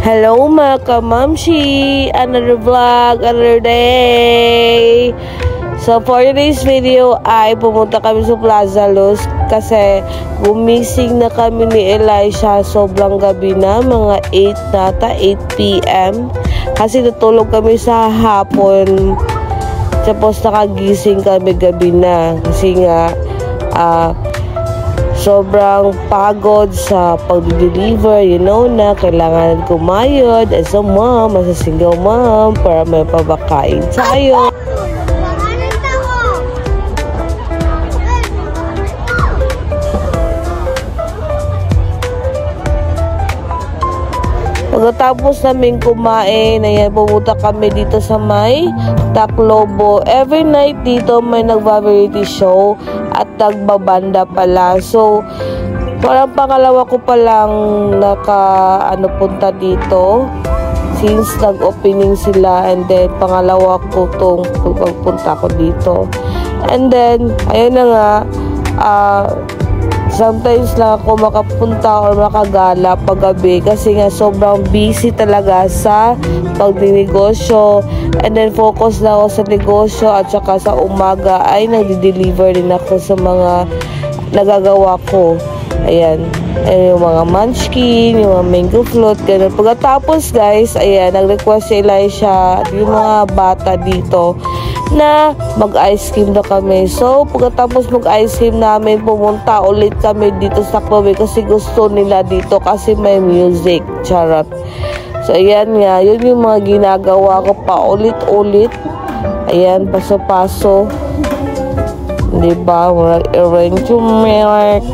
Hello mga kamamshi! Another vlog, another day! So for today's video ay pumunta kami sa Plaza Luz kasi gumising na kami ni Elisha sobrang gabi na, mga 8 p.m. kasi natulog kami sa hapon tapos nakagising kami gabi na kasi nga sobrang pagod sa pag-deliver, you know na, kailangan kumayod as a mom, as a single mom, para may pabakain tayo. Pagkatapos namin kumain, ayan, pumunta kami dito sa may Tacloban. Every night dito may nagva-variety show at nagbabanda pala. So, parang pangalawa ko palang punta dito since nag-opening sila, and then pangalawa ko tong pagpunta ko dito. And then, ayun na nga, sometimes lang ako makapunta or makagala paggabi kasi nga sobrang busy talaga sa pagdinegosyo, and then focus na ako sa negosyo, at saka sa umaga ay nagdi-deliver din ako sa mga nagagawa ko. Ayan, yung mga munchkin, yung mga mango float, ganun. Pagkatapos guys, ayan, nag-request si Elisha at yung mga bata dito na mag-ice cream na kami. So, pagkatapos mag-ice cream namin, pumunta ulit kami dito sa Tacloban kasi gusto nila dito kasi may music. Charot. So, ayan nga, yun yung mga ginagawa ko pa ulit-ulit. Ayan, paso-paso. Diba? Mag-arrange yung milk.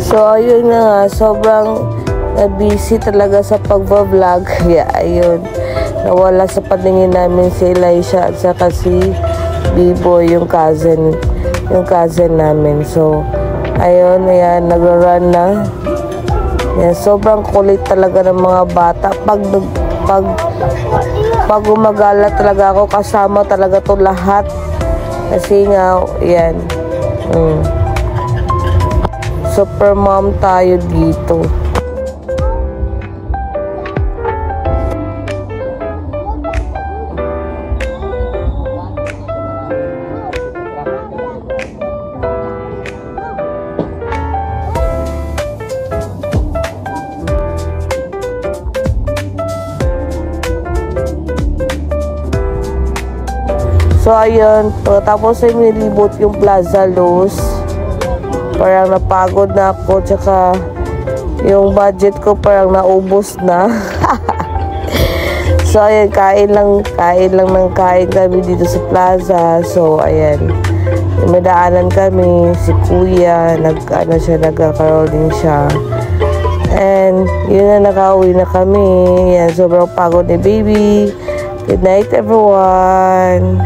So, ayun na nga, sobrang busy talaga sa pag-vlog. Yeah, ayun. Nawala sa paningin namin si Elisha at saka si B-Boy, yung cousin namin. So, ayun, ayan, nagra-run na. Yan, sobrang kulit talaga ng mga bata. Pag gumagala talaga ako, kasama talaga to lahat. Kasi nga, yan. Super mom tayo dito. So, ayun, tapos ay nilibot yung Plaza Luz. Parang napagod na ako, tsaka yung budget ko parang naubos na. So, ayun, kain lang kami dito sa Plaza. So, ayan, may daanan kami, si Kuya, nagka-rolling siya. And, yun na, nakauwi na kami. Yan, sobrang pagod ni baby. Good night, everyone.